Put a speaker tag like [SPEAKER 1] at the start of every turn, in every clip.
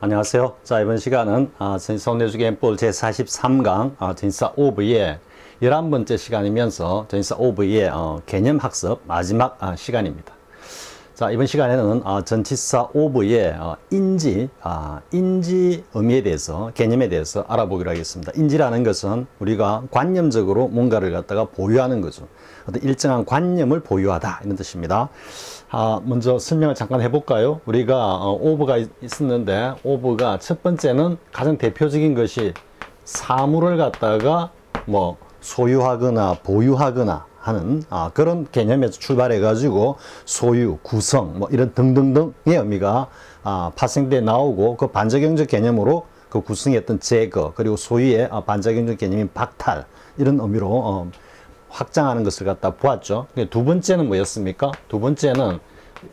[SPEAKER 1] 안녕하세요. 자, 이번 시간은 전치사 혼내주기행법 제43강 전치사 오브의 11번째 시간이면서 전치사 오브의 개념 학습 마지막 시간입니다. 자, 이번 시간에는 전치사 오브의 인지 의미에 대해서, 개념에 대해서 알아보기로 하겠습니다. 인지라는 것은 우리가 관념적으로 뭔가를 갖다가 보유하는 거죠. 어떤 일정한 관념을 보유하다 이런 뜻입니다. 먼저 설명을 잠깐 해볼까요? 우리가 오브가 있었는데, 오브가 첫 번째는 가장 대표적인 것이 사물을 갖다가 뭐 소유하거나 보유하거나 하는 그런 개념에서 출발해 가지고 소유, 구성 뭐 이런 등등등의 의미가 파생돼 나오고, 그 반작용적 개념으로 그 구성의 어떤 제거, 그리고 소유의 반작용적 개념인 박탈, 이런 의미로 확장하는 것을 갖다 보았죠. 두 번째는 뭐였습니까? 두 번째는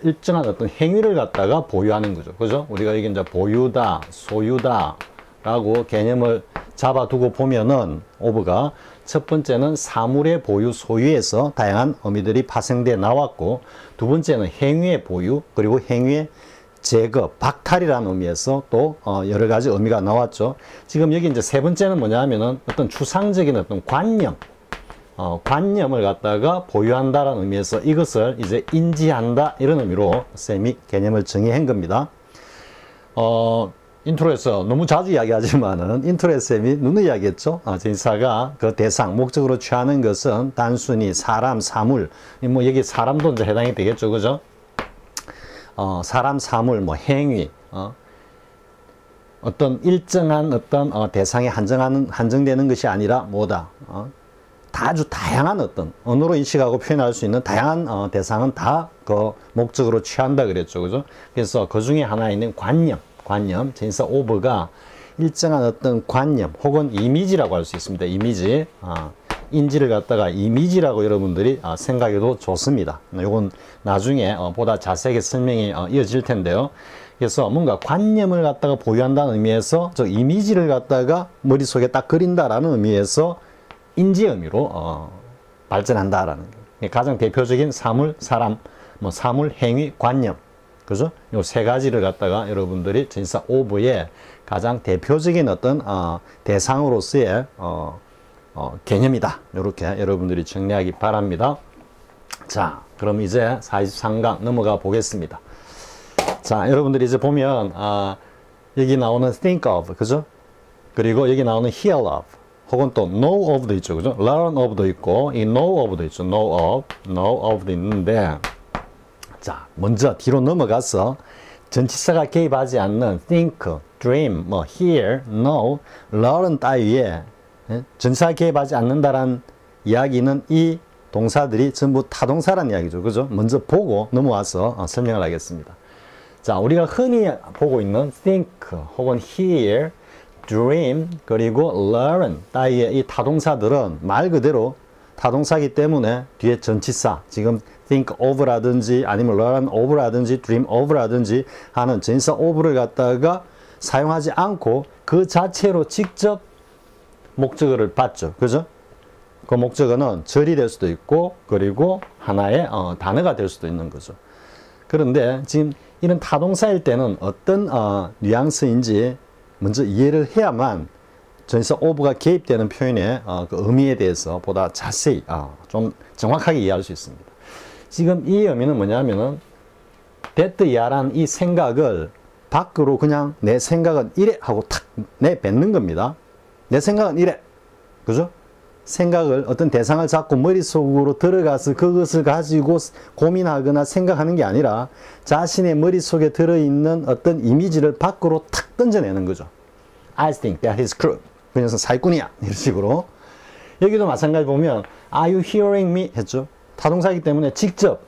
[SPEAKER 1] 일정한 어떤 행위를 갖다가 보유하는 거죠. 그죠? 우리가 이게 이제 보유다, 소유다 라고 개념을 잡아두고 보면은 오브가 첫 번째는 사물의 보유, 소유에서 다양한 의미들이 파생돼 나왔고, 두 번째는 행위의 보유, 그리고 행위의 제거, 박탈이라는 의미에서 또 여러 가지 의미가 나왔죠. 지금 여기 이제 세 번째는 뭐냐 하면은 어떤 추상적인 어떤 관념, 관념을 갖다가 보유한다라는 의미에서 이것을 이제 인지한다, 이런 의미로 쌤이 개념을 정의한 겁니다. 인트로에서 너무 자주 이야기하지만은, 인트로에 쌤이 누누이 이야기했죠. 전치사가 그 대상, 목적으로 취하는 것은 단순히 사람, 사물, 뭐 여기 사람도 이제 해당이 되겠죠. 그죠? 사람, 사물, 뭐 행위, 어떤 일정한 어떤 대상에 한정되는 것이 아니라 뭐다? 아주 다양한 어떤 언어로 인식하고 표현할 수 있는 다양한 대상은 다 그 목적으로 취한다 그랬죠. 그죠? 그래서 그 중에 하나 있는 관념, 전치사 오브가 일정한 어떤 관념 혹은 이미지라고 할 수 있습니다. 이미지, 인지를 갖다가 이미지라고 여러분들이 생각해도 좋습니다. 이건 나중에 보다 자세하게 설명이 이어질 텐데요. 그래서 뭔가 관념을 갖다가 보유한다는 의미에서 저 이미지를 갖다가 머릿속에 딱 그린다라는 의미에서 인지의 의미로 발전한다라는 거예요. 가장 대표적인 사물, 사람, 뭐 사물, 행위, 관념, 그죠? 요 세 가지를 갖다가 여러분들이 전치사 오브의 가장 대표적인 어떤 대상으로서의 개념이다, 이렇게 여러분들이 정리하기 바랍니다. 자, 그럼 이제 43강 넘어가 보겠습니다. 자, 여러분들이 이제 보면 여기 나오는 think of, 그죠? 그리고 여기 나오는 hear of, 혹은 또 know of도 있죠. 그죠? learn of도 있고, 이 know of도 있죠. know of도 있는데, 자, 먼저 뒤로 넘어가서 전치사가 개입하지 않는 think, dream, 뭐 hear, know, learn 따위에 전치사가 개입하지 않는다라는 이야기는 이 동사들이 전부 타동사라는 이야기죠. 그죠? 먼저 보고 넘어와서 설명을 하겠습니다. 자, 우리가 흔히 보고 있는 think 혹은 hear, dream, 그리고 learn 따위의 이 타동사들은 말 그대로 타동사이기 때문에 뒤에 전치사, 지금 think of라든지 아니면 learn of라든지 dream of라든지 하는 전치사 of를 갖다가 사용하지 않고 그 자체로 직접 목적어를 받죠. 그죠? 그 목적어는 절이 될 수도 있고, 그리고 하나의 단어가 될 수도 있는 거죠. 그런데 지금 이런 타동사일 때는 어떤 뉘앙스인지 먼저 이해를 해야만 전치사 of가 개입되는 표현의 그 의미에 대해서 보다 자세히 좀 정확하게 이해할 수 있습니다. 지금 이 의미는 뭐냐면은 데트야라는 이 생각을 밖으로 그냥 내 생각은 이래 하고 탁 내뱉는 겁니다. 내 생각은 이래, 그죠? 생각을, 어떤 대상을 잡고 머릿속으로 들어가서 그것을 가지고 고민하거나 생각하는 게 아니라 자신의 머릿속에 들어있는 어떤 이미지를 밖으로 탁 던져내는 거죠. I think that is true. 그 녀석 사기꾼이야, 이런 식으로. 여기도 마찬가지 보면 Are you hearing me? 했죠. 타동사이기 때문에 직접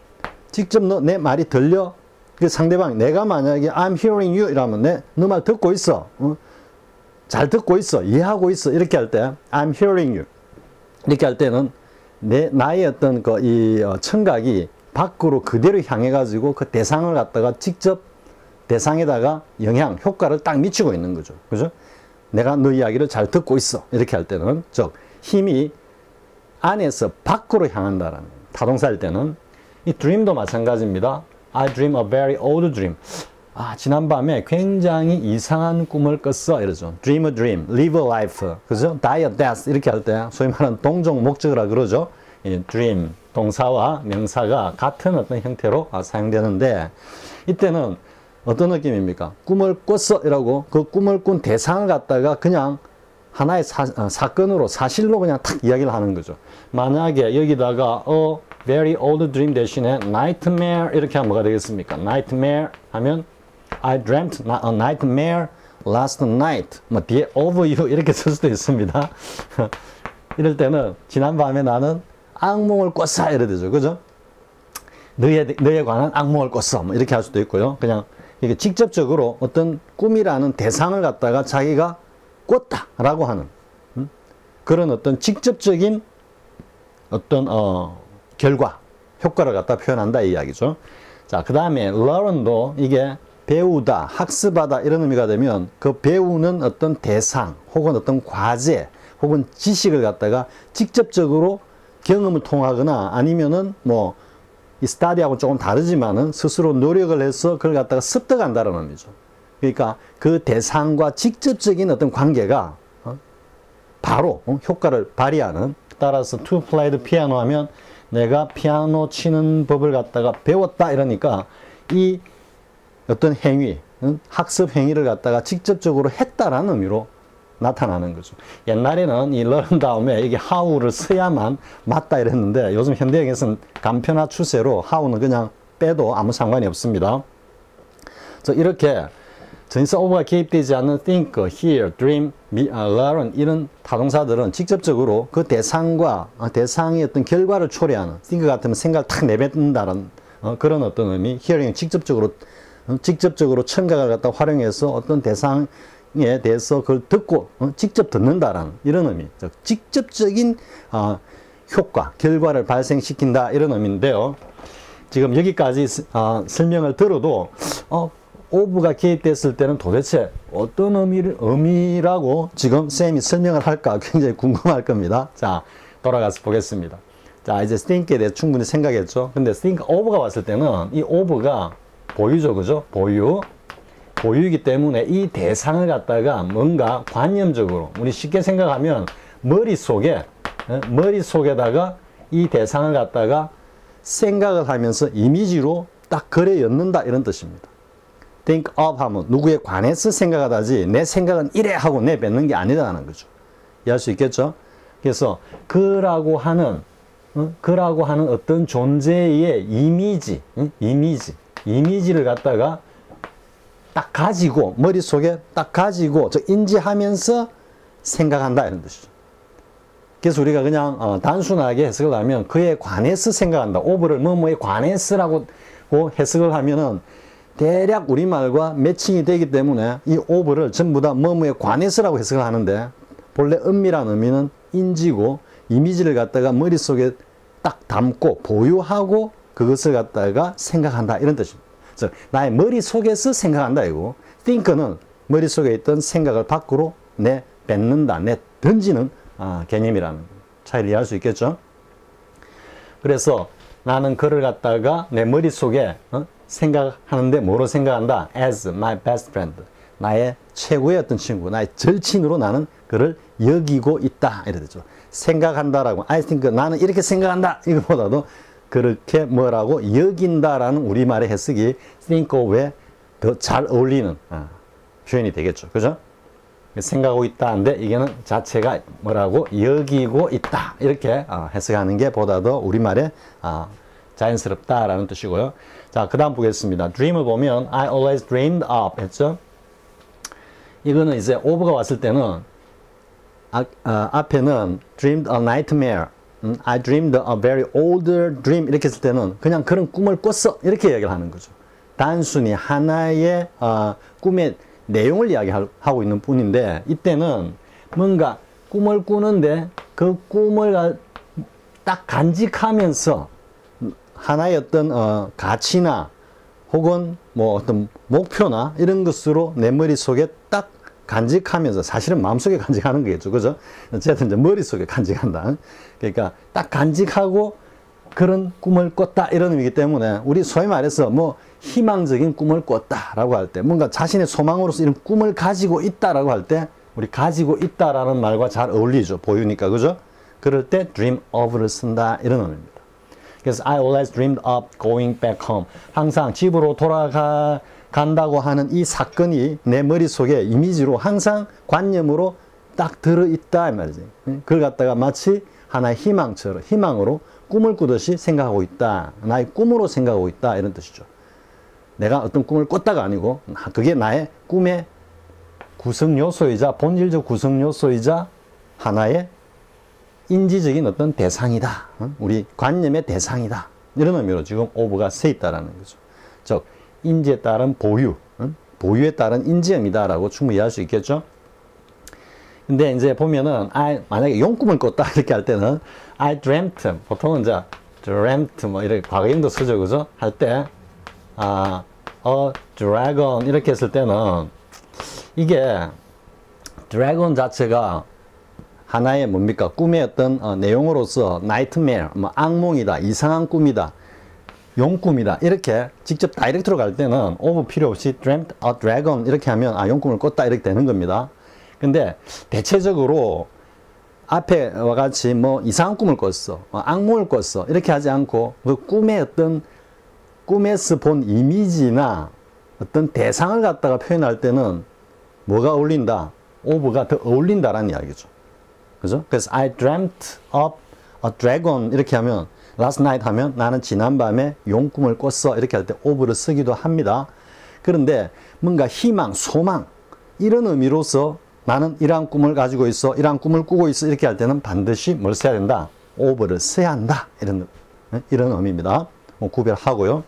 [SPEAKER 1] 너 내 말이 들려? 그 상대방, 내가 만약에 I'm hearing you 이라면 너 말 듣고 있어, 잘 듣고 있어, 이해하고 있어, 이렇게 할 때 I'm hearing you 이렇게 할 때는 나의 어떤 이 청각이 밖으로 그대로 향해 가지고 그 대상을 갖다가 직접 대상에다가 영향, 효과를 딱 미치고 있는 거죠. 그죠? 내가 너 이야기를 잘 듣고 있어, 이렇게 할 때는 즉 힘이 안에서 밖으로 향한다라는 타동사일 때는 이 dream도 마찬가지입니다. I dream a very old dream. 지난밤에 굉장히 이상한 꿈을 꿨어. 이러죠. dream a dream, live a life. 그죠? die a death. 이렇게 할 때, 소위 말하는 동종 목적어라 그러죠. 이 dream, 동사와 명사가 같은 어떤 형태로 사용되는데, 이때는 어떤 느낌입니까? 꿈을 꿨어. 이라고 그 꿈을 꾼 대상을 갖다가 그냥 하나의 사건으로, 사실로 그냥 탁 이야기를 하는 거죠. 만약에 여기다가 very old dream 대신에 nightmare 이렇게 하면 뭐가 되겠습니까? nightmare 하면 I dreamt a nightmare last night. 뭐 뒤에 of you 이렇게 쓸 수도 있습니다. 이럴 때는 지난밤에 나는 악몽을 꿨어 이래 되죠. 그죠? 너에 관한 악몽을 꿨어. 뭐 이렇게 할 수도 있고요. 그냥 이게 직접적으로 어떤 꿈이라는 대상을 갖다가 자기가 꿨다라고 하는 그런 어떤 직접적인 어떤 결과, 효과를 갖다 표현한다 이 이야기죠. 자, 그 다음에 learn도 이게 배우다, 학습하다 이런 의미가 되면 그 배우는 어떤 대상 혹은 어떤 과제 혹은 지식을 갖다가 직접적으로 경험을 통하거나 아니면은 뭐 이 스타디하고 조금 다르지만은 스스로 노력을 해서 그걸 갖다가 습득한다는 의미죠. 그러니까 그 대상과 직접적인 어떤 관계가 바로 효과를 발휘하는. 따라서 to play the piano 하면 내가 피아노 치는 법을 갖다가 배웠다 이러니까 이 어떤 행위, 학습 행위를 갖다가 직접적으로 했다라는 의미로 나타나는 거죠. 옛날에는 이 learn 다음에 이게 how를 써야만 맞다 이랬는데 요즘 현대형에서는 간편화 추세로 how는 그냥 빼도 아무 상관이 없습니다. 그래서 이렇게 전치사 over가 개입되지 않는 think, hear, dream, learn 이런 타동사들은 직접적으로 그 대상과 대상의 어떤 결과를 초래하는 think 같으면 생각을 탁 내뱉는다는 그런 어떤 의미. hearing은 직접적으로 청각을 갖다 활용해서 어떤 대상에 대해서 그걸 듣고 직접 듣는다라는 이런 의미. 즉 직접적인 효과, 결과를 발생시킨다 이런 의미인데요. 지금 여기까지 설명을 들어도 of가 개입됐을 때는 도대체 어떤 의미라고 지금 쌤이 설명을 할까 굉장히 궁금할 겁니다. 자, 돌아가서 보겠습니다. 자, 이제 think에 대해 충분히 생각했죠. 근데 think of가 왔을 때는 이 of가 보유죠, 그죠? 보유이기 때문에 이 대상을 갖다가 뭔가 관념적으로 우리 쉽게 생각하면 머릿속에다가 이 대상을 갖다가 생각을 하면서 이미지로 딱 그래 엮는다 이런 뜻입니다. think of 하면 누구에 관해서 생각하다지 내 생각은 이래 하고 내뱉는 게 아니라는 거죠. 이해할 수 있겠죠? 그래서 그라고 하는 어떤 존재의 이미지를 갖다가 딱 가지고 머릿속에 딱 가지고 인지하면서 생각한다 이런 뜻이죠. 그래서 우리가 그냥 단순하게 해석을 하면 그에 관해서 생각한다. of를 뭐뭐에 관해서라고 해석을 하면은 대략 우리말과 매칭이 되기 때문에 이 of를 전부 다 뭐뭐에 관해서라고 해석을 하는데 본래 은밀한 의미는 인지고 이미지를 갖다가 머릿속에 딱 담고 보유하고 그것을 갖다가 생각한다 이런 뜻입니다. 즉 나의 머릿속에서 생각한다 이고 think는 머릿속에 있던 생각을 밖으로 내뱉는다, 던지는 개념이라는 차이를 이해할 수 있겠죠. 그래서 나는 그를 갖다가 내 머릿속에 생각하는데 뭐로 생각한다? as my best friend. 나의 최고의 어떤 친구, 나의 절친으로 나는 그를 여기고 있다. 이래 되죠. 생각한다라고, I think 나는 이렇게 생각한다. 이거보다도 그렇게 뭐라고 여긴다라는 우리말의 해석이 think of에 더 잘 어울리는 표현이 되겠죠. 그죠? 생각하고 있다는데 이게는 자체가 뭐라고 여기고 있다. 이렇게 해석하는 게 보다 더 우리말에 자연스럽다라는 뜻이고요. 자, 그 다음 보겠습니다. dream을 보면 I always dreamed of 했죠? 이거는 이제 of가 왔을 때는 앞에는 dreamed a nightmare, I dreamed a very older dream 이렇게 했을 때는 그냥 그런 꿈을 꿨어 이렇게 이야기를 하는 거죠. 단순히 하나의 꿈의 내용을 이야기하고 있는 뿐인데 이때는 뭔가 꿈을 꾸는데 그 꿈을 딱 간직하면서 하나의 어떤 가치나 혹은 뭐 어떤 목표나 이런 것으로 내 머릿속에 딱 간직하면서 사실은 마음속에 간직하는 거겠죠. 그죠? 어쨌든 이제 머릿속에 간직한다. 그러니까 딱 간직하고 그런 꿈을 꿨다 이런 의미이기 때문에 우리 소위 말해서 뭐 희망적인 꿈을 꿨다라고 할 때 뭔가 자신의 소망으로서 이런 꿈을 가지고 있다라고 할 때 우리 가지고 있다라는 말과 잘 어울리죠. 보유니까 그죠? 그럴 때 dream of를 쓴다 이런 의미입니다. 그래서 I always dreamed of going back home. 항상 집으로 돌아간다고 하는 이 사건이 내 머릿속에 이미지로 항상 관념으로 딱 들어있다 이 말이지. 그걸 갖다가 마치 하나의 희망처럼 희망으로 꿈을 꾸듯이 생각하고 있다. 나의 꿈으로 생각하고 있다 이런 뜻이죠. 내가 어떤 꿈을 꿨다가 아니고 그게 나의 꿈의 구성 요소이자 본질적 구성 요소이자 하나의 인지적인 어떤 대상이다. 우리 관념의 대상이다. 이런 의미로 지금 of가 써 있다라는 거죠. 즉 인지에 따른 보유, 보유에 따른 인지음이다라고 충분히 이해할 수 있겠죠. 근데 이제 보면은 만약에 용꿈을 꿨다 이렇게 할 때는 I dreamt, 보통은 이제 dreamt 뭐 이렇게 과거형도 쓰죠, 그죠? 할 때 a dragon 이렇게 했을 때는 이게 드래곤 자체가 하나의 뭡니까? 꿈의 어떤 내용으로서 nightmare, 뭐 악몽이다, 이상한 꿈이다, 용꿈이다 이렇게 직접 다이렉트로 갈 때는 of 필요 없이 dreamt a dragon 이렇게 하면 용꿈을 꿨다 이렇게 되는 겁니다. 근데 대체적으로 앞에와 같이 뭐 이상한 꿈을 꿨어, 악몽을 꿨어 이렇게 하지 않고 그 꿈의 어떤 꿈에서 본 이미지나 어떤 대상을 갖다가 표현할 때는 뭐가 어울린다? of가 더 어울린다라는 이야기죠. 그죠? 그래서 I dreamt of a dragon 이렇게 하면 last night 하면 나는 지난밤에 용꿈을 꿨어 이렇게 할 때 of를 쓰기도 합니다. 그런데 뭔가 희망, 소망 이런 의미로서 나는 이러한 꿈을 가지고 있어, 이러한 꿈을 꾸고 있어 이렇게 할 때는 반드시 뭘 써야 된다? of를 써야 한다. 이런 의미입니다. 구별하고요.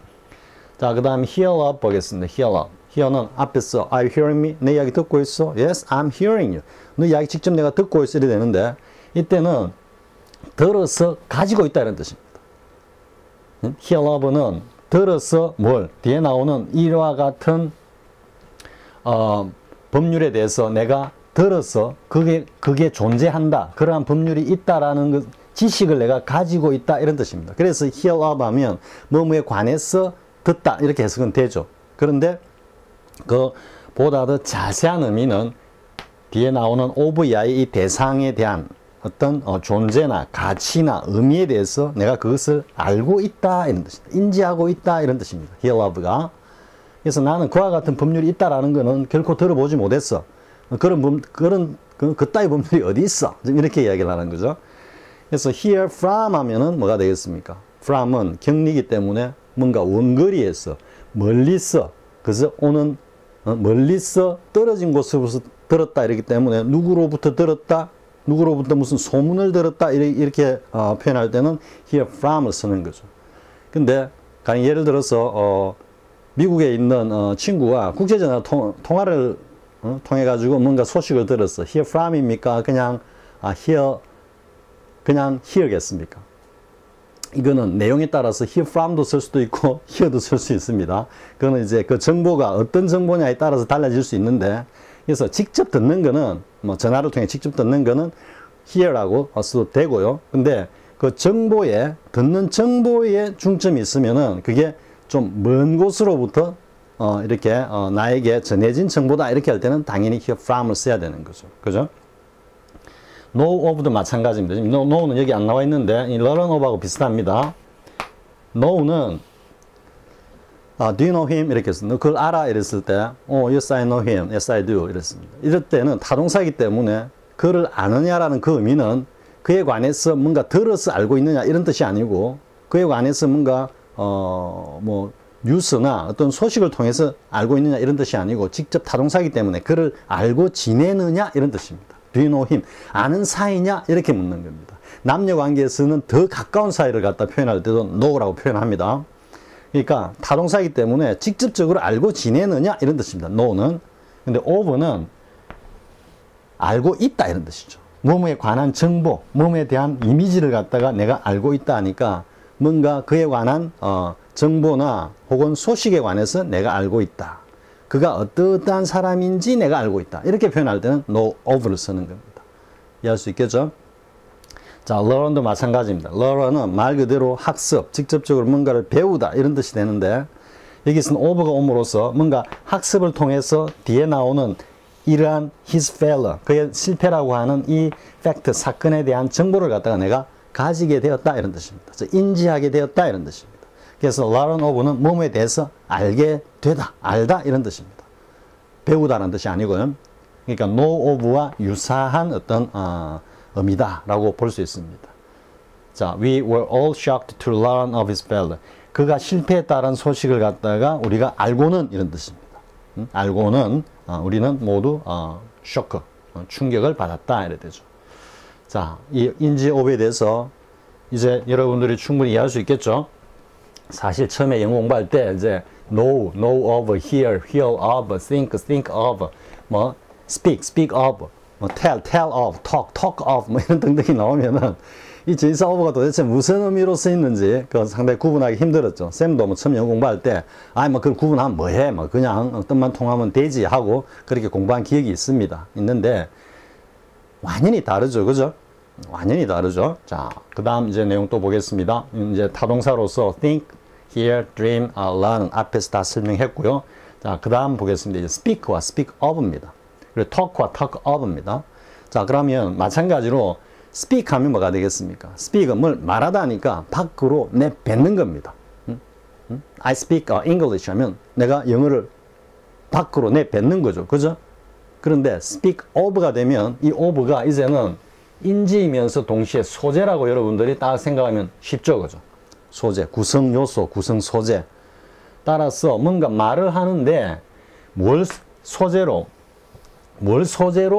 [SPEAKER 1] 자, 그 다음 hear up 보겠습니다. hear up. hear는 앞에서 are you hearing me? 내 이야기 듣고 있어? Yes, I'm hearing you. 너 이야기 직접 내가 듣고 있어 이래 되는데 이때는 들어서 가지고 있다 이런 뜻입니다. hear up는 들어서 뭘? 뒤에 나오는 이와 같은 법률에 대해서 내가 들어서 그게 존재한다. 그러한 법률이 있다라는 지식을 내가 가지고 있다 이런 뜻입니다. 그래서 hear up 하면 뭐뭐에 관해서 듣다 이렇게 해석은 되죠. 그런데 그 보다 더 자세한 의미는 뒤에 나오는 of의 이 대상에 대한 어떤 존재나 가치나 의미에 대해서 내가 그것을 알고 있다 이런 뜻입니다. 인지하고 있다 이런 뜻입니다. hear up가. 그래서 나는 그와 같은 법률이 있다라는 것은 결코 들어보지 못했어. 그따위 법률이 어디 있어? 이렇게 이야기를 하는 거죠. 그래서 hear from 하면은 뭐가 되겠습니까? from은 격리이기 때문에 뭔가 원거리에서 멀리서 그래서 오는 멀리서 떨어진 곳으로서 들었다 이렇기 때문에 누구로부터 들었다, 누구로부터 무슨 소문을 들었다 이렇게 표현할 때는 hear from을 쓰는 거죠. 근데 예를 들어서 미국에 있는 친구가 국제전화 통화를 통해 가지고 뭔가 소식을 들었어. hear from입니까? 그냥 hear겠습니까? 이거는 내용에 따라서 hear from도 쓸 수도 있고 hear도 쓸 수 있습니다. 그거는 이제 그 정보가 어떤 정보냐에 따라서 달라질 수 있는데, 그래서 직접 듣는 거는 뭐 전화를 통해 직접 듣는 거는 hear라고 써도 되고요. 근데 그 정보에 듣는 정보에 중점이 있으면은 그게 좀 먼 곳으로부터 이렇게 나에게 전해진 정보다 이렇게 할 때는 당연히 hear from을 써야 되는 거죠. 그죠? know of도 마찬가지입니다. 지금 know는 여기 안 나와 있는데 이 learn of하고 비슷합니다. know는 do you know him? 이렇게 했습니다. 너 그걸 알아? 이랬을 때 yes I know him, yes I do 이랬습니다. 이럴 때는 타동사이기 때문에 그를 아느냐라는 그 의미는 그에 관해서 뭔가 들어서 알고 있느냐 이런 뜻이 아니고 그에 관해서 뭔가 뭐 뉴스나 어떤 소식을 통해서 알고 있느냐 이런 뜻이 아니고 직접 타동사이기 때문에 그를 알고 지내느냐 이런 뜻입니다. Do you know him? 아는 사이냐? 이렇게 묻는 겁니다. 남녀 관계에서는 더 가까운 사이를 갖다 표현할 때도 know라고 표현합니다. 그러니까 타동사이기 때문에 직접적으로 알고 지내느냐 이런 뜻입니다. know는. 근데 of는 알고 있다 이런 뜻이죠. 뭐뭐에 관한 정보, 뭐뭐에 대한 이미지를 갖다가 내가 알고 있다 하니까 뭔가 그에 관한 정보나 혹은 소식에 관해서 내가 알고 있다. 그가 어떠한 사람인지 내가 알고 있다. 이렇게 표현할 때는 know of를 쓰는 겁니다. 이해할 수 있겠죠? 자, learn도 마찬가지입니다. learn은 말 그대로 학습, 직접적으로 뭔가를 배우다 이런 뜻이 되는데 여기서는 over가 옴으로써 뭔가 학습을 통해서 뒤에 나오는 이러한 his failure, 그의 실패라고 하는 이 팩트, 사건에 대한 정보를 갖다가 내가 가지게 되었다 이런 뜻입니다. 인지하게 되었다 이런 뜻입니다. 그래서 learn of는 몸에 대해서 알게 되다, 알다 이런 뜻입니다. 배우다라는 뜻이 아니고요. 그러니까 know of와 유사한 어떤 의미다라고 볼 수 있습니다. 자, we were all shocked to learn of his failure. 그가 실패했다는 소식을 갖다가 우리가 알고는 이런 뜻입니다. 알고는 우리는 모두 쇼크, 충격을 받았다 이래 되죠. 자, 이 인지 of에 대해서 이제 여러분들이 충분히 이해할 수 있겠죠. 사실 처음에 영어 공부할 때 이제 know, know of, hear, hear of, think, think of, 뭐 speak, speak of, 뭐 tell, tell of, talk, talk of 뭐 이런 등등이 나오면은 이 전치사 of가 도대체 무슨 의미로 쓰이는지 그 상당히 구분하기 힘들었죠. 쌤도 뭐 처음 영어 공부할 때 뭐 그걸 구분하면 뭐해, 뭐 그냥 뜻만 통하면 되지 하고 그렇게 공부한 기억이 있는데 완전히 다르죠, 그죠? 완전히 다르죠. 자, 그 다음 이제 내용 또 보겠습니다. 이제 타동사로서 think, hear, dream, learn 앞에서 다 설명했고요. 자, 그 다음 보겠습니다. 이제 speak와 speak of입니다. 그리고 talk와 talk of입니다. 자, 그러면 마찬가지로 speak 하면 뭐가 되겠습니까? speak은 뭘 말하다 하니까 밖으로 내뱉는 겁니다. I speak English 하면 내가 영어를 밖으로 내뱉는 거죠. 그죠? 그런데 speak of가 되면 이 of가 이제는 인지이면서 동시에 소재라고 여러분들이 딱 생각하면 쉽죠. 그죠? 소재, 구성 요소, 구성 소재. 따라서 뭔가 말을 하는데 뭘 소재로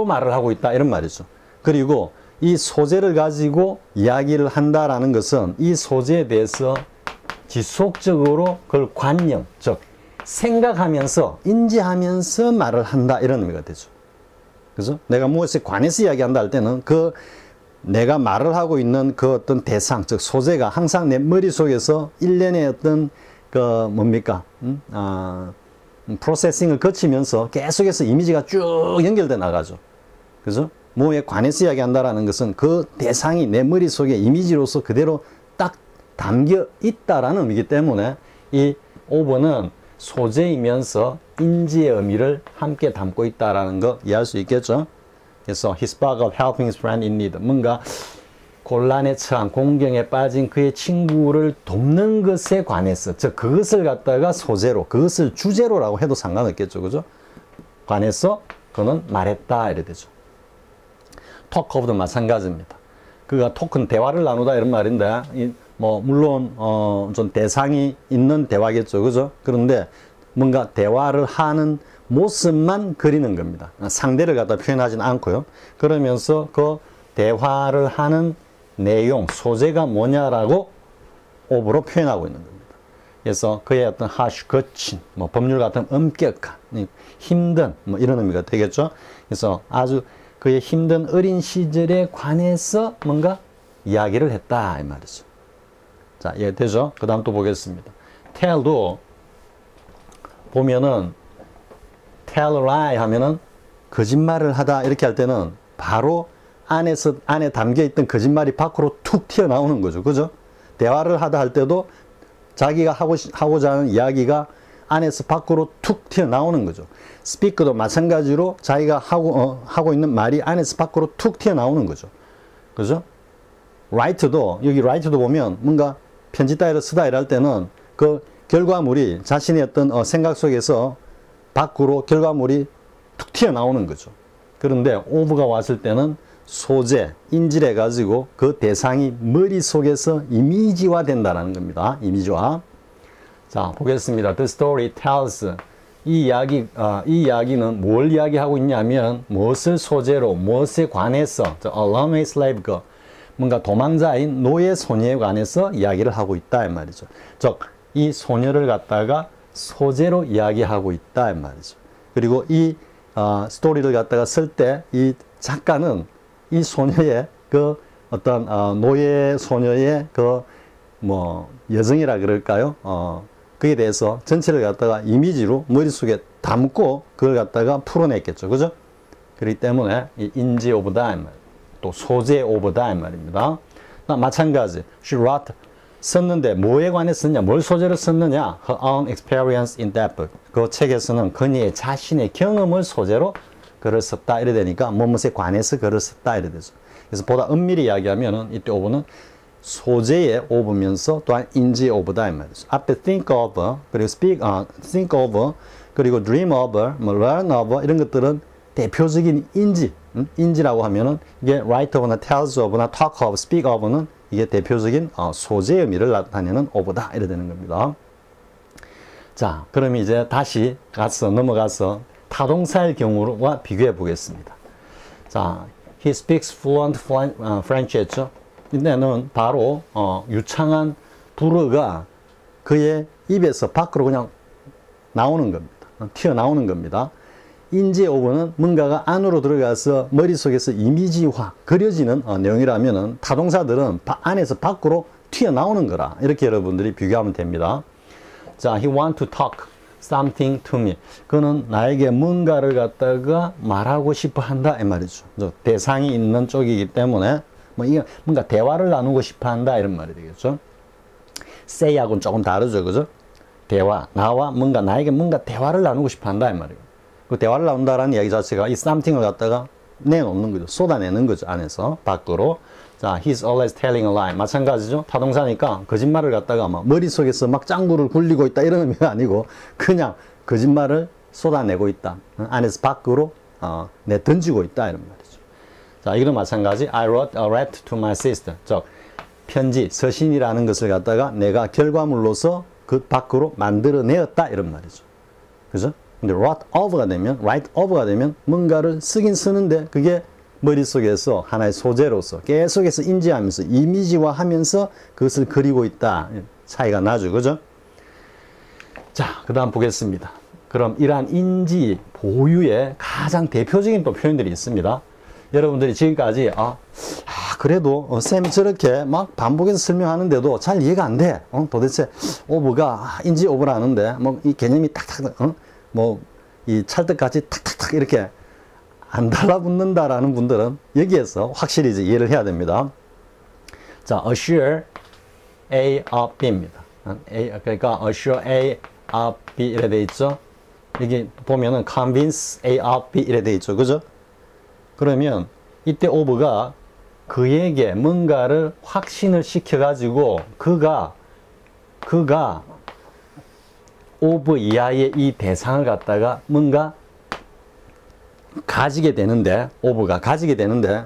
[SPEAKER 1] 말을 하고 있다 이런 말이죠. 그리고 이 소재를 가지고 이야기를 한다라는 것은 이 소재에 대해서 지속적으로 그걸 관념, 즉 생각하면서 인지하면서 말을 한다 이런 의미가 되죠. 그죠? 내가 무엇에 관해서 이야기한다 할 때는 그 내가 말을 하고 있는 그 어떤 대상, 즉 소재가 항상 내 머릿속에서 일련의 어떤 그 뭡니까? 프로세싱을 거치면서 계속해서 이미지가 쭉 연결돼 나가죠. 그죠? 뭐에 관해서 이야기한다라는 것은 그 대상이 내 머릿속에 이미지로서 그대로 딱 담겨 있다라는 의미이기 때문에 이 of는 소재이면서 인지의 의미를 함께 담고 있다라는 거 이해할 수 있겠죠? 그래서 he spoke of helping his friend in need. 뭔가 곤란에 처한 공경에 빠진 그의 친구를 돕는 것에 관해서, 즉 그것을 갖다가 소재로, 그것을 주제로라고 해도 상관없겠죠, 그죠? 관해서 그는 말했다 이래 되죠. talk of도 마찬가지입니다. 그가 토크는 대화를 나누다 이런 말인데, 뭐 물론 좀 대상이 있는 대화겠죠, 그죠? 그런데 뭔가 대화를 하는 모습만 그리는 겁니다. 상대를 갖다 표현하지는 않고요. 그러면서 그 대화를 하는 내용, 소재가 뭐냐라고 of로 표현하고 있는 겁니다. 그래서 그의 어떤 harsh, 거친, 뭐 법률 같은 엄격한, 힘든, 뭐 이런 의미가 되겠죠. 그래서 아주 그의 힘든 어린 시절에 관해서 뭔가 이야기를 했다 이 말이죠. 자, 이해되죠? 그 다음 또 보겠습니다. tell도 보면은 tell a lie 하면은 거짓말을 하다 이렇게 할 때는 바로 안에 담겨있던 거짓말이 밖으로 툭 튀어나오는 거죠. 그죠? 대화를 하다 할 때도 자기가 하고자 하는 이야기가 안에서 밖으로 툭 튀어나오는 거죠. speak도 마찬가지로 자기가 하고 있는 말이 안에서 밖으로 툭 튀어나오는 거죠. 그죠? write도, 여기 write도 보면 뭔가 편지 따위를 쓰다 이럴 때는 그 결과물이 자신의 어떤 생각 속에서 밖으로 결과물이 툭 튀어나오는 거죠. 그런데 of가 왔을 때는 소재, 인지를 가지고 그 대상이 머릿속에서 이미지화 된다는 겁니다. 이미지화. 자, 보겠습니다. The story tells. 이 이야기는 뭘 이야기하고 있냐면 무엇을 소재로, 무엇에 관해서, a runaway slave girl, 뭔가 도망자인 노예 소녀에 관해서 이야기를 하고 있다 이 말이죠. 즉, 이 소녀를 갖다가 소재로 이야기하고 있다 이 말이죠. 그리고 이 스토리를 갖다가 쓸 때 이 작가는 이 소녀의 그 어떤 노예 소녀의 그 뭐 여정이라 그럴까요? 그에 대해서 전체를 갖다가 이미지로 머릿속에 담고 그걸 갖다가 풀어냈겠죠. 그죠? 그렇기 때문에 이 인지 오브 다 또 소재 오브 다 말입니다. 마찬가지. She wrote 썼는데 뭐에 관해서 썼냐? 뭘 소재로 썼느냐? Her own experience in that book. 그 책에서는 그녀의 자신의 경험을 소재로 글을 썼다 이래 되니까 무엇에 관해서 글을 썼다 이래 되죠. 그래서 보다 엄밀히 이야기하면은 이때 over는 소재의 over면서 또한 인지의 over다 이 말이죠. 앞에 think over 그리고 think over 그리고 dream over, learn over 이런 것들은 대표적인 인지라고 하면은 이게 write over나 tells over나 talk over, speak over는 이게 대표적인 소재의 의미를 나타내는 over다 이래 되는 겁니다. 자, 그럼 이제 다시 넘어가서 타동사의 경우와 비교해 보겠습니다. 자, he speaks fluent French 했죠. 이때는 바로 유창한 불어가 그의 입에서 밖으로 그냥 나오는 겁니다. 튀어나오는 겁니다. 인지 오버는 뭔가가 안으로 들어가서 머릿속에서 이미지화, 그려지는 내용이라면 타동사들은 안에서 밖으로 튀어나오는 거라. 이렇게 여러분들이 비교하면 됩니다. 자, he want to talk something to me. 그는 나에게 뭔가를 갖다가 말하고 싶어 한다 이 말이죠. 대상이 있는 쪽이기 때문에 뭔가 대화를 나누고 싶어 한다 이런 말이 되겠죠. say하고는 조금 다르죠. 그죠? 대화, 나와 나에게 뭔가 대화를 나누고 싶어 한다 이 말이에요. 그 대화를 나눈다라는 이야기 자체가 이 something을 갖다가 내놓는 거죠. 쏟아내는 거죠. 안에서 밖으로. 자, he's always telling a lie. 마찬가지죠. 타동사니까 거짓말을 갖다가 막 머릿속에서 막 짱구를 굴리고 있다 이런 의미가 아니고 그냥 거짓말을 쏟아내고 있다. 안에서 밖으로 던지고 있다 이런 말이죠. 자, 이거는 마찬가지. I wrote a letter to my sister. 즉 편지, 서신이라는 것을 갖다가 내가 결과물로서 그 밖으로 만들어내었다 이런 말이죠. 그죠? 근데 write over가 되면 뭔가를 쓰긴 쓰는데 그게 머릿속에서 하나의 소재로서 계속해서 인지하면서 이미지화하면서 그것을 그리고 있다. 차이가 나죠. 그죠? 자, 그 다음 보겠습니다. 그럼 이러한 인지 보유의 가장 대표적인 또 표현들이 있습니다. 여러분들이 지금까지 그래도 쌤이 저렇게 막 반복해서 설명하는데도 잘 이해가 안 돼. 도대체 오버가 인지 오버라는데 이 개념이 탁탁 이 찰떡같이 탁탁탁 이렇게 안 달라붙는다라는 분들은 여기에서 확실히 이제 이해를 해야 됩니다. 자, assure A of B입니다. 그러니까 assure A of B 이래 돼 있죠. 여기 보면은 convince A of B 이래 돼 있죠. 그죠? 그러면 이때 of가 그에게 뭔가를 확신을 시켜가지고 그가 of 이하의 이 대상을 갖다가 뭔가 가지게 되는데, of가 가지게 되는데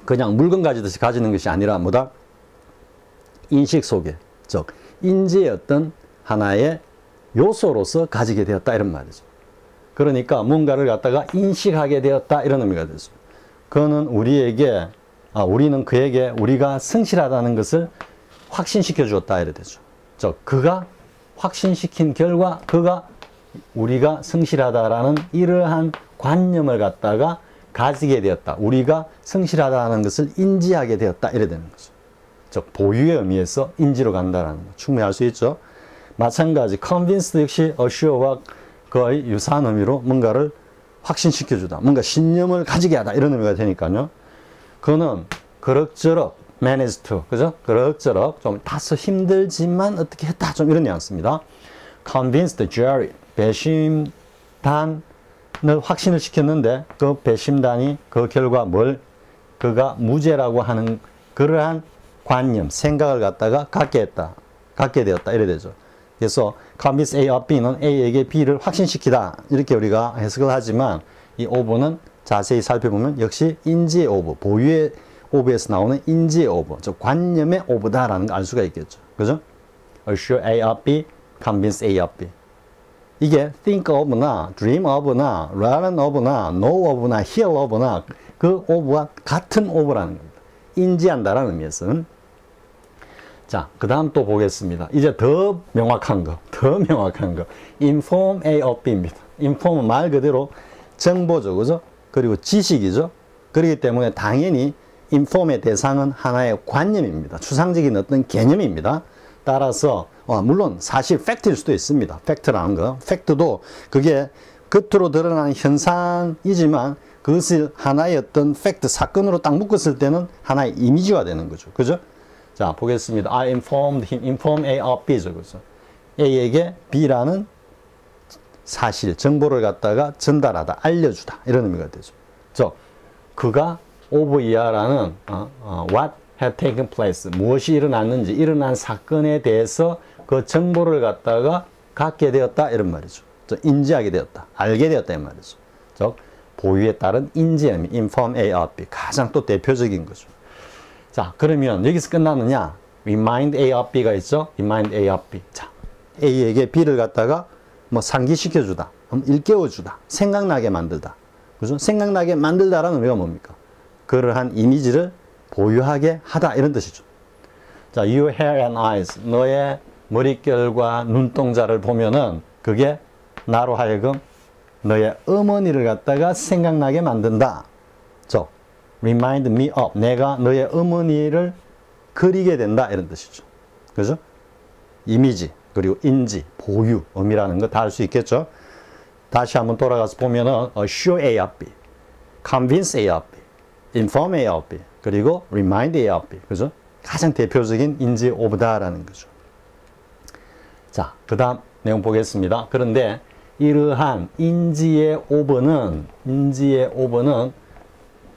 [SPEAKER 1] 그냥 물건 가지듯이 가지는 것이 아니라 뭐다? 인식 속에, 즉 인지의 어떤 하나의 요소로서 가지게 되었다 이런 말이죠. 그러니까 뭔가를 갖다가 인식하게 되었다 이런 의미가 되죠. 그는 우리에게 우리는 그에게 우리가 성실하다는 것을 확신시켜 주었다 이래 되죠. 즉 그가 확신시킨 결과 그가 우리가 성실하다라는 이러한 관념을 갖다가 가지게 되었다. 우리가 성실하다는 것을 인지하게 되었다 이래 되는 거죠. 즉 보유의 의미에서 인지로 간다라는 거 충분히 알 수 있죠. 마찬가지 convince 역시 assure와 거의 유사한 의미로 뭔가를 확신시켜 주다. 뭔가 신념을 가지게 하다 이런 의미가 되니까요. 그는 그럭저럭 manage to, 그죠? 그럭저럭 좀 다소 힘들지만 어떻게 했다 좀 이런 뉘앙스입니다. convince the jury, 배심단을 확신을 시켰는데 그 배심단이 그 결과 그가 무죄라고 하는 그러한 관념, 생각을 갖다가 갖게 되었다 이래 되죠. 그래서 convince A of B는 A에게 B를 확신시키다 이렇게 우리가 해석을 하지만 이 over는 자세히 살펴보면 역시 인지의 over, 보유의 over에서 나오는 인지의 over, 즉 관념의 over다라는 걸 알 수가 있겠죠. 그죠? assure A of B, convince A of B. 이게 think of나 dream of나 learn of나 know of나 hear of나 그 over와 같은 over라는 겁니다. 인지한다라는 의미에서는. 자, 그 다음 또 보겠습니다. 이제 더 명확한 거. inform A of B입니다. inform은 말 그대로 정보죠. 그죠? 그리고 지식이죠. 그렇기 때문에 당연히 inform의 대상은 하나의 관념입니다. 추상적인 어떤 개념입니다. 따라서 물론 사실 팩트일 수도 있습니다. 팩트라는 거. 팩트도 그게 겉으로 드러나는 현상이지만 그것을 하나의 어떤 팩트, 사건으로 딱 묶었을 때는 하나의 이미지가 되는 거죠. 그죠? 자, 보겠습니다. I informed him, inform A of B죠. 그래서 A에게 B라는 사실, 정보를 갖다가 전달하다, 알려주다. 이런 의미가 되죠. 그가 of 이하라는 what had taken place, 무엇이 일어났는지, 일어난 사건에 대해서 그 정보를 갖다가 갖게 되었다. 이런 말이죠. 인지하게 되었다. 알게 되었다. 이 말이죠. 즉, 보유에 따른 인지함이 inform A of B. 가장 또 대표적인 거죠. 자, 그러면 여기서 끝나느냐? remind A of B가 있죠? remind A of B. 자, A에게 B를 갖다가 뭐 상기시켜주다, 일깨워주다, 생각나게 만들다. 그죠? 생각나게 만들다라는 의미가 뭡니까? 그러한 이미지를 보유하게 하다. 이런 뜻이죠. 자, your hair and eyes. 너의 머릿결과 눈동자를 보면은 그게 나로 하여금 너의 어머니를 갖다가 생각나게 만든다. remind me of. 내가 너의 어머니를 그리게 된다. 이런 뜻이죠. 그죠? 이미지, 그리고 인지, 보유, 의미라는 거 다 알 수 있겠죠? 다시 한번 돌아가서 보면은 assure A of B, convince A of B, inform A of B, 그리고 remind A of B. 그죠? 가장 대표적인 인지 오브다라는 거죠. 자, 그 다음 내용 보겠습니다. 그런데 이러한 인지의 오버는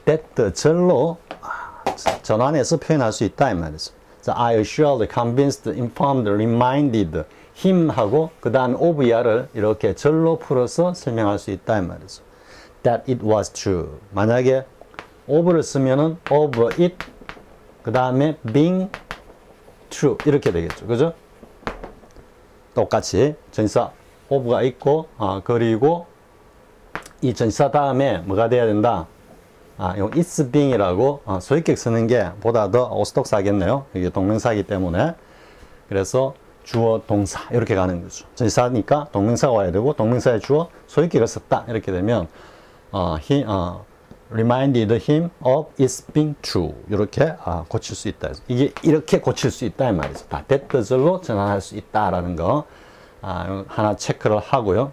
[SPEAKER 1] that, 절로 전환해서 표현할 수 있다. 이 말이죠. 자, I assured, convinced, informed, reminded him 하고 그 다음 of 이하를 이렇게 절로 풀어서 설명할 수 있다. 이 말이죠. That it was true. 만약에 of를 쓰면은 of it, 그 다음에 being true 이렇게 되겠죠. 그죠? 똑같이 전치사 of가 있고, 그리고 이 전치사 다음에 뭐가 돼야 된다? 이 it's being이라고 소유격 쓰는 게 보다 더 오스독사겠네요. 이게 동명사이기 때문에. 그래서 주어, 동사 이렇게 가는 거죠. 전치사니까 동명사가 와야 되고 동명사의 주어, 소유격을 썼다. 이렇게 되면 he reminded him of its being true. 이렇게 고칠 수 있다. 이게 이렇게 고칠 수 있다 이 말이죠. 다 that절로 전환할 수 있다라는 거 하나 체크를 하고요.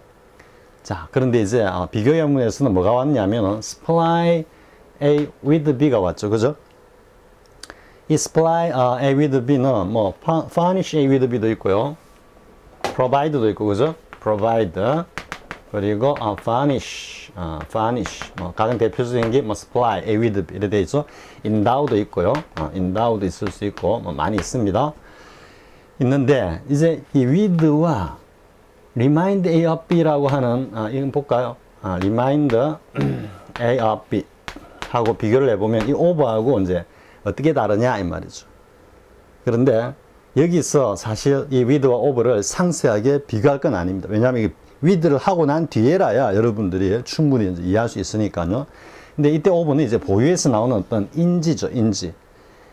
[SPEAKER 1] 자, 그런데 이제 비교 예문에서는 뭐가 왔냐면은 supply A with B가 왔죠. 그죠? 이 supply A with B는 뭐 furnish A with B도 있고요. provide도 있고, 그죠? provide 그리고 furnish 뭐 가장 대표적인 게 뭐 supply A with B 이렇게 돼 있죠. endow도 있고요. endow도 있을 수 있고 뭐 많이 있습니다. 있는데 이제 이 with와 remind A of B라고 하는 이건 볼까요? remind A of B 하고 비교를 해보면 이 over하고 이제 어떻게 다르냐 이 말이죠. 그런데 여기서 사실 이 with와 over를 상세하게 비교할 건 아닙니다. 왜냐하면 이게 with를 하고 난 뒤에라야 여러분들이 충분히 이제 이해할 수 있으니까요. 근데 이때 over는 이제 보유에서 나오는 어떤 인지죠, 인지.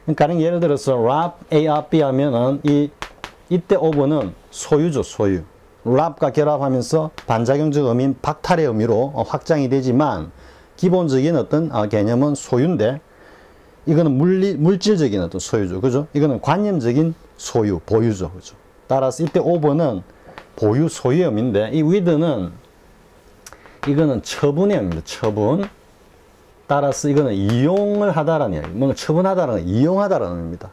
[SPEAKER 1] 그러니까 예를 들어서 rob A of B 하면은 이때 over는 소유죠, 소유. rob과 결합하면서 반작용적 의미인 박탈의 의미로 확장이 되지만 기본적인 어떤 개념은 소유인데 이거는 물질적인 어떤 소유죠. 그죠? 이거는 관념적인 소유, 보유죠. 그죠? 따라서 이때 over는 보유, 소유의 의미인데 이 with는 이거는 처분의 의미입니다. 처분. 따라서 이거는 이용을 하다라는 이야기. 뭔가 처분하다라는 이용하다라는 의미입니다.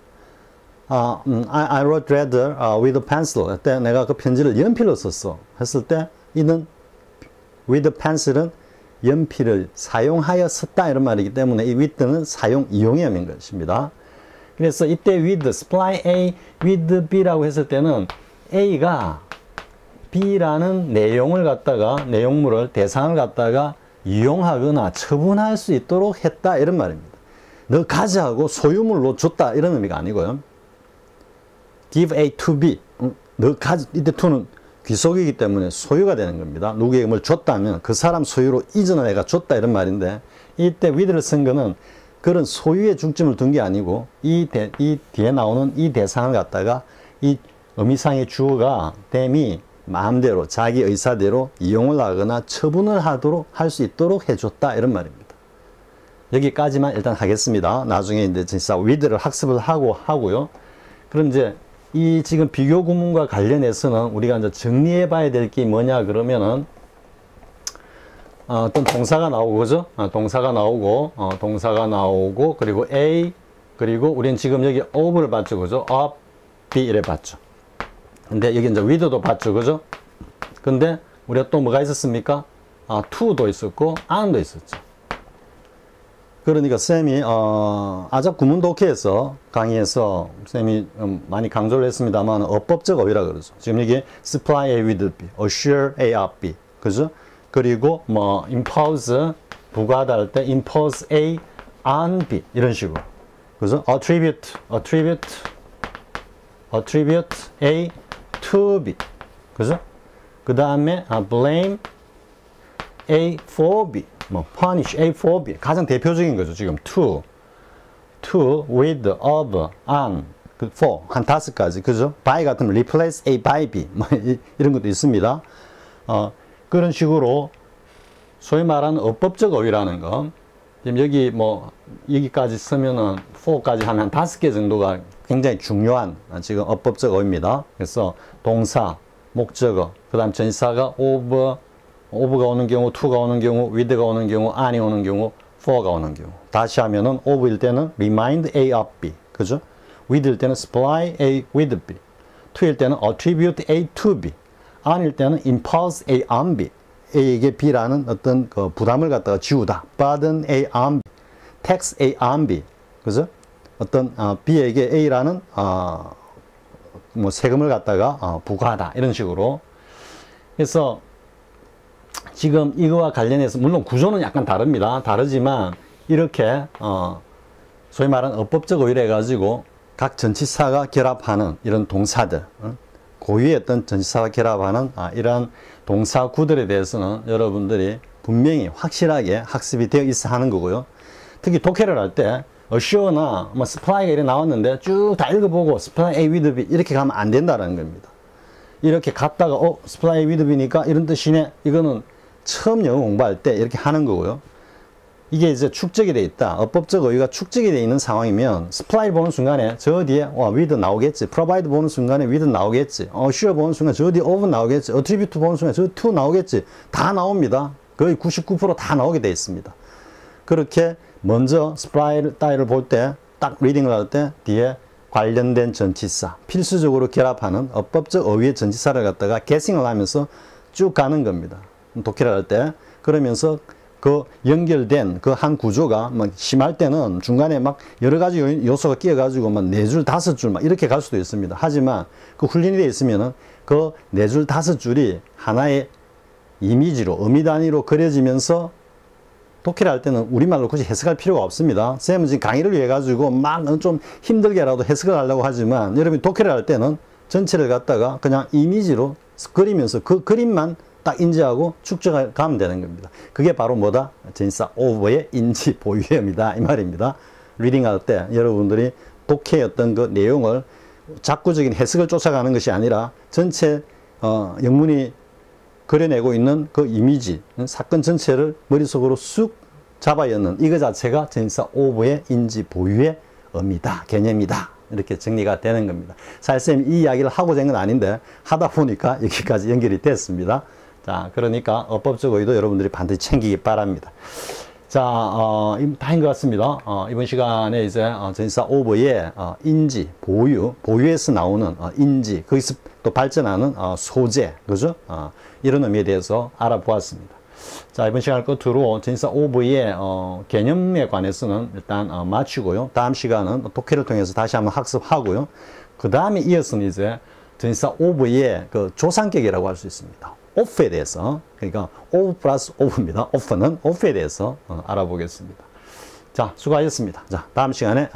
[SPEAKER 1] I wrote letter with a pencil. 그때 내가 그 편지를 연필로 썼어. 했을 때 이는 with a pencil은 연필을 사용하여 썼다 이런 말이기 때문에 이 with는 사용, 이용의 의미인 것입니다. 그래서 이때 with, supply A with B라고 했을 때는 A가 B라는 내용을 갖다가, 내용물을, 대상을 갖다가 이용하거나 처분할 수 있도록 했다 이런 말입니다. 너 가져하고 소유물로 줬다 이런 의미가 아니고요. give A to B. 이때 to는 귀속이기 때문에 소유가 되는 겁니다. 누구에게 뭘 줬다면 그 사람 소유로 이전을 해가 줬다 이런 말인데 이때 with를 쓴 거는 그런 소유에 중점을 둔 게 아니고 이 뒤에 나오는 이 대상을 갖다가 이 의미상의 주어가 댐이 마음대로 자기 의사대로 이용을 하거나 처분을 하도록 할 수 있도록 해줬다 이런 말입니다. 여기까지만 일단 하겠습니다. 나중에 이제 진짜 with를 학습을 하고요. 그럼 이제 이 지금 비교 구문과 관련해서는 우리가 이제 정리해 봐야 될 게 뭐냐 그러면은 어떤 동사가 나오고, 그죠? 동사가 나오고, 그리고 A, 그리고 우리는 지금 여기 of를 봤죠, 그죠? of, be 이래 봤죠. 근데 여기 이제 with도 봤죠, 그죠? 근데 우리가 또 뭐가 있었습니까? to도 있었고, and도 있었죠. 그러니까 쌤이 아작 구문 독해에서 강의에서 쌤이 많이 강조를 했습니다만 어법적 어휘라 그러죠. 지금 여기 supply A with B, assure A of B, 그죠? 그리고 뭐 impose 부과하다 할 때 impose A on B 이런 식으로, 그죠? attribute A to B, 그죠? 그 다음에 blame A for B, 뭐 punish A for B 가장 대표적인 거죠. 지금 to, with, of, on, for 한 5가지, 그죠? by 같으면 replace A by B 뭐 이런 것도 있습니다. 그런 식으로 소위 말하는 어법적 어휘라는 거, 지금 여기 뭐 여기까지 쓰면은 for까지 하면 한 5개 정도가 굉장히 중요한 지금 어법적 어휘입니다. 그래서 동사, 목적어, 그 다음 전치사가 of가 오는 경우, to가 오는 경우, with가 오는 경우, on이 오는 경우, for가 오는 경우. 다시 하면은 of일 때는 remind A of B, 그죠? with일 때는 supply A with B, to일 때는 attribute A to B, on일 때는 impose A on B, A에게 B라는 어떤 그 부담을 갖다가 지우다, burden A on B, tax A on B, 그죠? 어떤 B에게 A라는 뭐 세금을 갖다가 부과하다 이런 식으로. 그래서 지금 이거와 관련해서 물론 구조는 약간 다릅니다. 다르지만 이렇게 소위 말하는 어법적 어휘를 해가지고 각 전치사가 결합하는 이런 동사들, 고유의 어떤 전치사가 결합하는 이러한 동사구들에 대해서는 여러분들이 분명히 확실하게 학습이 되어 있어 하는 거고요. 특히 독해를 할 때 assure나 뭐 supply가 이렇게 나왔는데 쭉 다 읽어보고 supply A with B 이렇게 가면 안 된다는 겁니다. 이렇게 갔다가 supply A with B니까 이런 뜻이네. 이거는 처음 영어 공부할 때 이렇게 하는 거고요. 이게 이제 축적이 되어 있다. 어법적 어휘가 축적이 되어 있는 상황이면 supply 보는 순간에 저 뒤에 with 나오겠지. provide 보는 순간에 with 나오겠지. assure 보는 순간에 저 뒤에 of 나오겠지. attribute 보는 순간에 저 to 나오겠지. 다 나옵니다. 거의 99% 다 나오게 되어 있습니다. 그렇게 먼저 supply 따위를 볼 때 딱 리딩을 할 때 뒤에 관련된 전치사 필수적으로 결합하는 어법적 어휘의 전치사를 갖다가 guessing을 하면서 쭉 가는 겁니다. 독해를 할 때. 그러면서 그 연결된 그 한 구조가 막 심할 때는 중간에 막 여러 가지 요소가 끼어가지고 막 4줄, 5줄 막 이렇게 갈 수도 있습니다. 하지만 그 훈련이 되어 있으면은 그 4줄, 5줄이 하나의 이미지로, 의미 단위로 그려지면서 독해를 할 때는 우리말로 굳이 해석할 필요가 없습니다. 쌤은 지금 강의를 위해 가지고 막 좀 힘들게라도 해석을 하려고 하지만 여러분이 독해를 할 때는 전체를 갖다가 그냥 이미지로 그리면서 그 그림만 딱 인지하고 축적해 가면 되는 겁니다. 그게 바로 뭐다? 전치사 of의 인지 보유형이다 이 말입니다. 리딩할 때 여러분들이 독해의 어떤 그 내용을 작구적인 해석을 쫓아가는 것이 아니라 전체 영문이 그려내고 있는 그 이미지, 사건 전체를 머릿속으로 쑥 잡아였는 이거 자체가 전치사 of의 인지 보유의 의미다, 개념이다. 이렇게 정리가 되는 겁니다. 사실 이 이야기를 하고자 한 건 아닌데 하다 보니까 여기까지 연결이 됐습니다. 자, 그러니까 어법적 어휘도 여러분들이 반드시 챙기기 바랍니다. 자, 다인 것 같습니다. 이번 시간에 이제 전치사 of의 인지, 보유에서 나오는 인지, 거기서 또 발전하는 소재, 그죠? 이런 의미에 대해서 알아보았습니다. 자, 이번 시간을 끝으로 전치사 of의 개념에 관해서는 일단 마치고요. 다음 시간은 독해를 통해서 다시 한번 학습하고요. 그 다음에 이어서는 이제 전치사 of의 그 조상격이라고 할 수 있습니다. off에 대해서, 그러니까 of 플러스 of입니다. off는 off에 대해서 알아보겠습니다. 자, 수고하셨습니다. 자, 다음 시간에